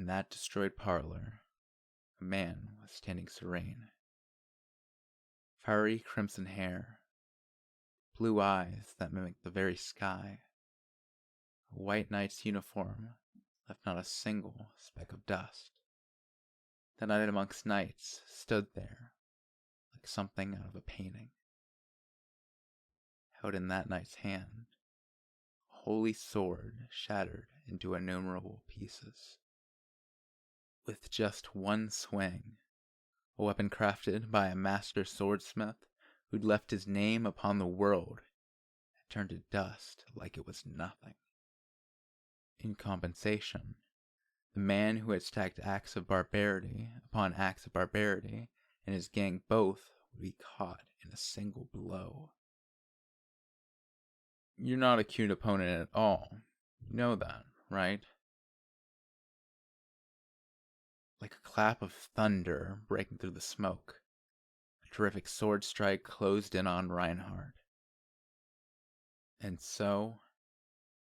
In that destroyed parlor, a man was standing serene. Fiery crimson hair, blue eyes that mimicked the very sky, a white knight's uniform left not a single speck of dust. The knight amongst knights stood there like something out of a painting. Held in that knight's hand, a holy sword shattered into innumerable pieces. With just one swing, a weapon crafted by a master swordsmith who'd left his name upon the world, had turned to dust like it was nothing. In compensation, the man who had stacked acts of barbarity upon acts of barbarity and his gang both would be caught in a single blow. You're not a cute opponent at all. You know that, right? Like a clap of thunder breaking through the smoke, a terrific sword strike closed in on Reinhardt. And so,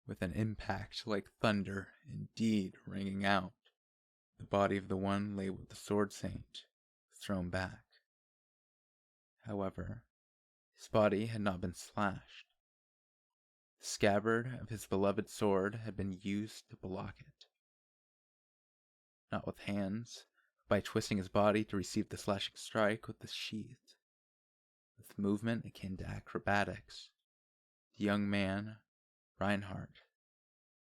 with an impact like thunder indeed ringing out, the body of the one labeled the Sword Saint was thrown back. However, his body had not been slashed. The scabbard of his beloved sword had been used to block it. Not with hands, but by twisting his body to receive the slashing strike with the sheath. With movement akin to acrobatics, the young man, Reinhardt,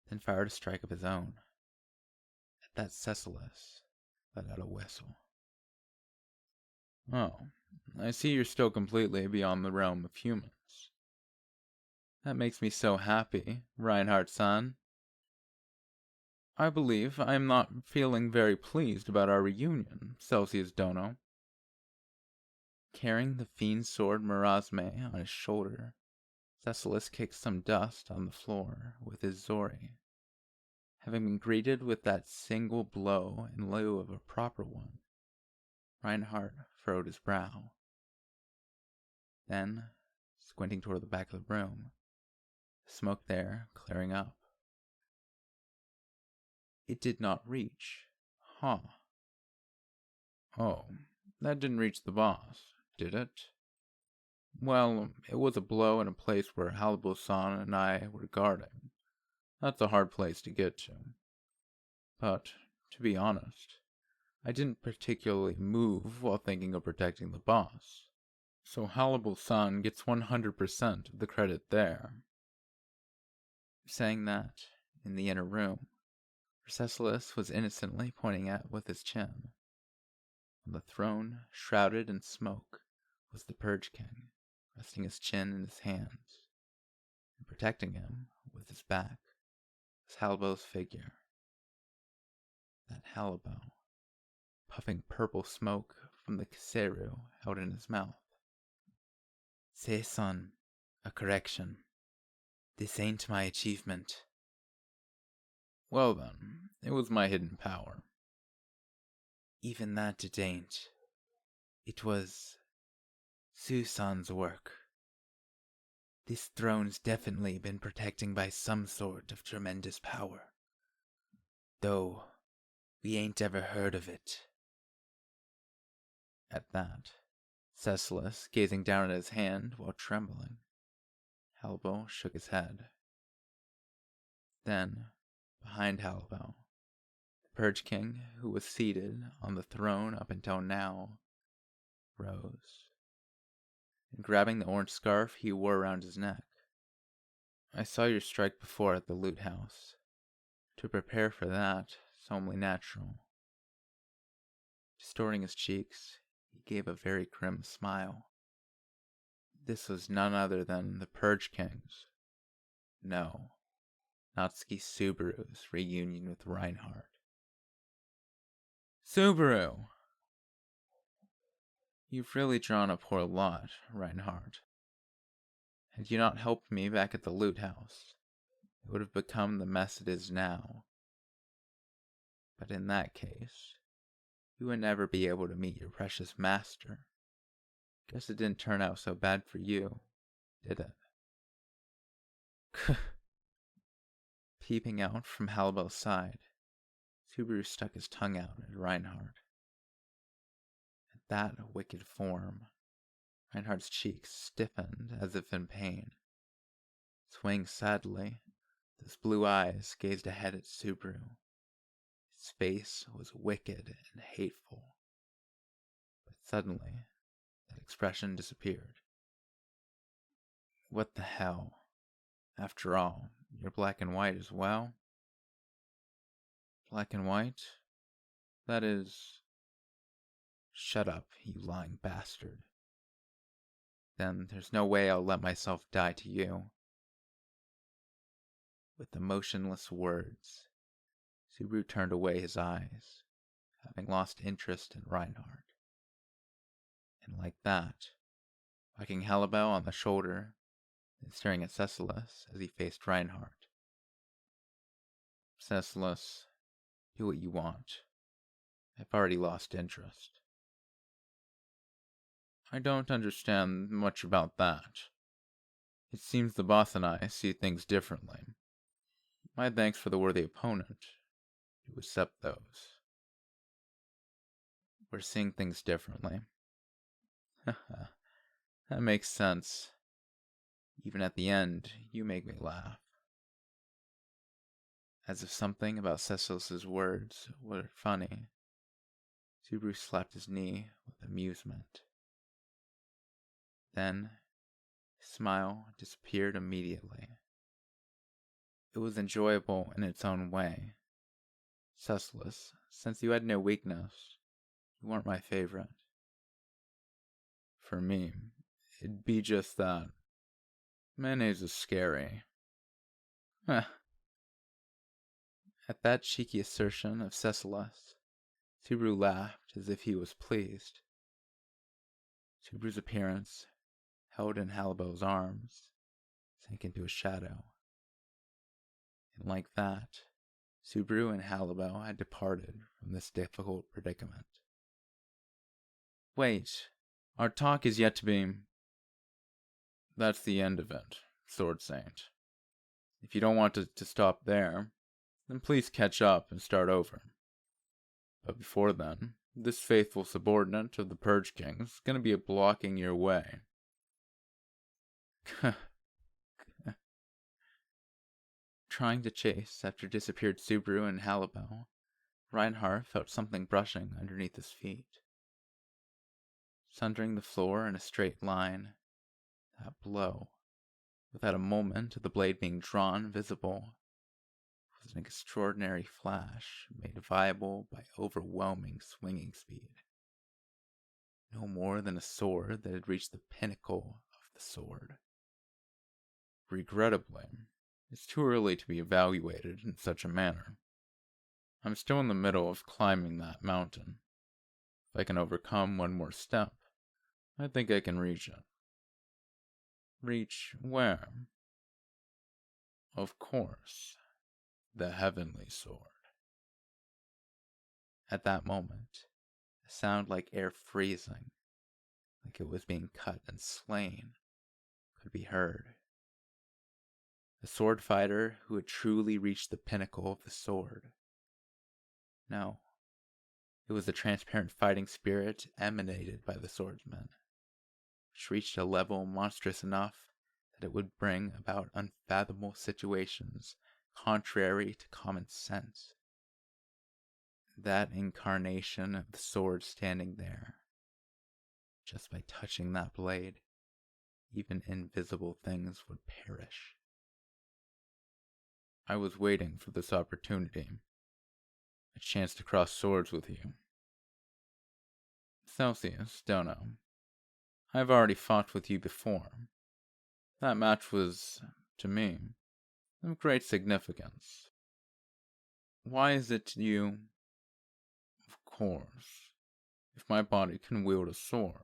then fired a strike of his own. At that Cecilus let out a whistle. Oh, I see you're still completely beyond the realm of humans. That makes me so happy, Reinhardt-san. I believe I am not feeling very pleased about our reunion, Celsius Dono. Carrying the fiend's sword Marasme on his shoulder, Cecilus kicked some dust on the floor with his Zori. Having been greeted with that single blow in lieu of a proper one, Reinhardt furrowed his brow. Then, squinting toward the back of the room, the smoke there clearing up. It did not reach, huh? Oh, that didn't reach the boss, did it? Well, it was a blow in a place where Halibu-san and I were guarding. That's a hard place to get to. But, to be honest, I didn't particularly move while thinking of protecting the boss. So Halibu-san gets 100% of the credit there. Saying that, in the inner room, Cecilus was innocently pointing at with his chin. On the throne, shrouded in smoke, was the Purge King, resting his chin in his hands, and protecting him with his back was Halibu's figure. That Halibu, puffing purple smoke from the kiseru held in his mouth. Say, son, a correction. This ain't my achievement. Well then, it was my hidden power. Even that it ain't. It was Susan's work. This throne's definitely been protecting by some sort of tremendous power. Though, we ain't ever heard of it. At that, Cecilus, gazing down at his hand while trembling, Halibu shook his head. Then, behind Halibu, the Purge King, who was seated on the throne up until now, rose, and grabbing the orange scarf he wore around his neck. I saw your strike before at the loot house. To prepare for that, it's only natural. Distorting his cheeks, he gave a very grim smile. This was none other than the Purge King's. No, Natsuki Subaru's reunion with Reinhardt. Subaru! You've really drawn a poor lot, Reinhardt. Had you not helped me back at the loot house, it would have become the mess it is now. But in that case, you would never be able to meet your precious master. Guess it didn't turn out so bad for you, did it? Peeping out from Halibu's side, Subaru stuck his tongue out at Reinhardt. At that wicked form, Reinhardt's cheeks stiffened as if in pain. Swaying sadly, his blue eyes gazed ahead at Subaru. His face was wicked and hateful. But suddenly, that expression disappeared. What the hell? After all, you're black and white as well? Black and white? That is... Shut up, you lying bastard. Then there's no way I'll let myself die to you. With the motionless words, Subaru turned away his eyes, having lost interest in Reinhardt. And like that, whacking Halibel on the shoulder and staring at Cecilus as he faced Reinhardt. Cecilus, do what you want. I've already lost interest. I don't understand much about that. It seems the boss and I see things differently. My thanks for the worthy opponent. You accept those. We're seeing things differently. Haha, that makes sense. Even at the end, you make me laugh. As if something about Cecilus's words were funny, Subaru slapped his knee with amusement. Then, his smile disappeared immediately. It was enjoyable in its own way. Cecilus, since you had no weakness, you weren't my favorite. For me, it'd be just that. Mayonnaise is scary. At that cheeky assertion of Cecilus, Subaru laughed as if he was pleased. Subaru's appearance, held in Halibel's arms, sank into a shadow. And like that, Subaru and Halibel had departed from this difficult predicament. Wait, our talk is yet to be... That's the end of it, Sword Saint. If you don't want it to stop there, then please catch up and start over. But before then, this faithful subordinate of the Purge King is going to be blocking your way. Trying to chase after disappeared Subaru and Halibel, Reinhardt felt something brushing underneath his feet. Sundering the floor in a straight line, that blow, without a moment of the blade being drawn visible, was an extraordinary flash made viable by overwhelming swinging speed. No more than a sword that had reached the pinnacle of the sword. Regrettably, it's too early to be evaluated in such a manner. I'm still in the middle of climbing that mountain. If I can overcome one more step, I think I can reach it. Reach where? Of course, the heavenly sword. At that moment, a sound like air freezing, like it was being cut and slain, could be heard. The sword fighter who had truly reached the pinnacle of the sword. No, it was the transparent fighting spirit emanated by the swordsman, which reached a level monstrous enough that it would bring about unfathomable situations contrary to common sense. That incarnation of the sword standing there, just by touching that blade, even invisible things would perish. I was waiting for this opportunity, a chance to cross swords with you. Celsius, Dono, I've already fought with you before. That match was, to me, of great significance. Why is it you... Of course, if my body can wield a sword,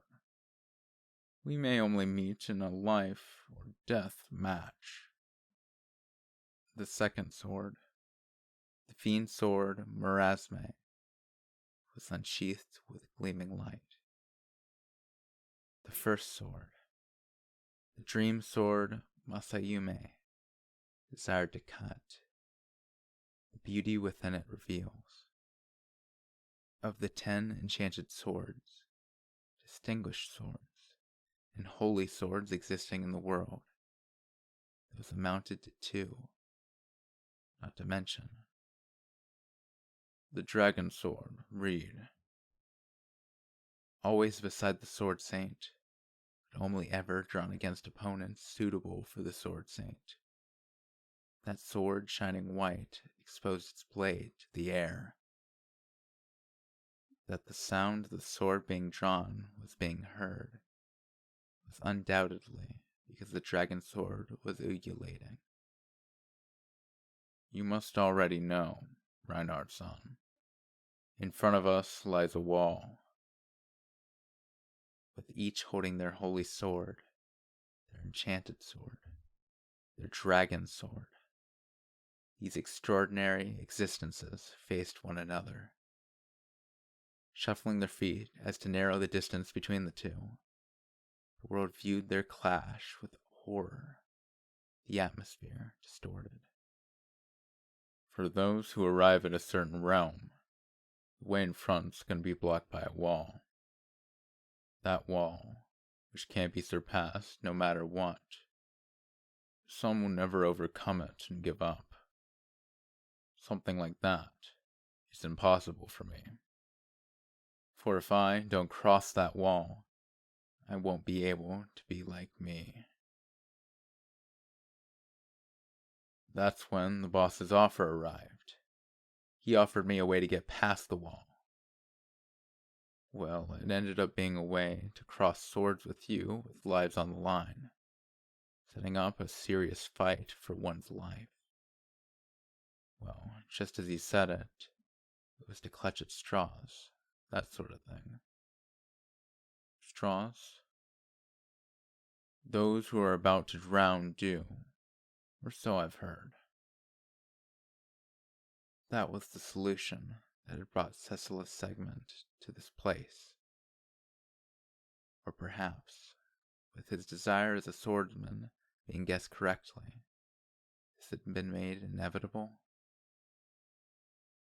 we may only meet in a life or death match. The second sword, the fiend sword Marasme, was unsheathed with gleaming light. The first sword, the dream sword Masayume, desired to cut. The beauty within it reveals. Of the 10 enchanted swords, distinguished swords, and holy swords existing in the world, those amounted to 2, not to mention the dragon sword, read, always beside the sword saint, but only ever drawn against opponents suitable for the sword saint. That sword, shining white, exposed its blade to the air. That the sound of the sword being drawn was being heard was undoubtedly because the dragon sword was ululating. You must already know, Reinhard-san. In front of us lies a wall, with each holding their holy sword, their enchanted sword, their dragon sword. These extraordinary existences faced one another, shuffling their feet as to narrow the distance between the two. The world viewed their clash with horror, the atmosphere distorted. For those who arrive at a certain realm, the way in front's going to be blocked by a wall. That wall, which can't be surpassed no matter what. Some will never overcome it and give up. Something like that is impossible for me. For if I don't cross that wall, I won't be able to be like me. That's when the boss's offer arrived. He offered me a way to get past the wall. Well, it ended up being a way to cross swords with you with lives on the line, setting up a serious fight for one's life. Well, just as he said it, it was to clutch at straws, that sort of thing. Straws? Those who are about to drown do, or so I've heard. That was the solution that had brought Cecilus Segment to this place. Or perhaps, with his desire as a swordsman being guessed correctly, this had been made inevitable.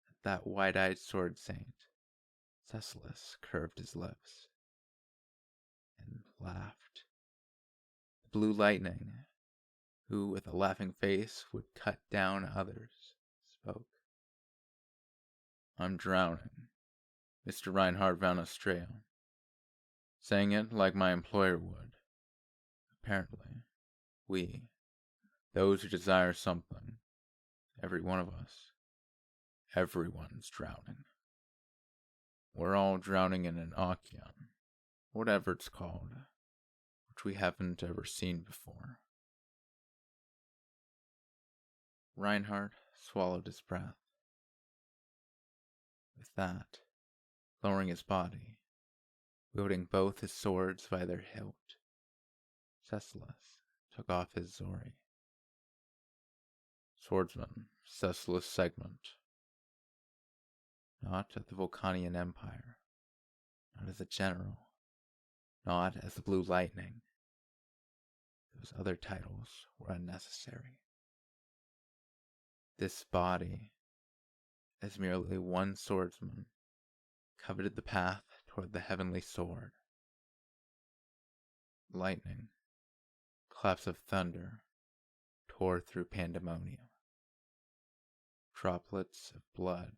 At that wide-eyed sword saint, Cecilus curved his lips and laughed. The blue lightning, who with a laughing face would cut down others, spoke. I'm drowning, Mr. Reinhard van Astrea. Saying it like my employer would. Apparently, we, those who desire something, every one of us, everyone's drowning. We're all drowning in an ocean, whatever it's called, which we haven't ever seen before. Reinhard swallowed his breath. With that, lowering his body, wielding both his swords by their hilt, Cecilus took off his zori. Swordsman Cecilus Segment. Not of the Vulcanian Empire, not as a general, not as the Blue Lightning. Those other titles were unnecessary. This body, as merely one swordsman, coveted the path toward the heavenly sword. Lightning, claps of thunder, tore through pandemonium. Droplets of blood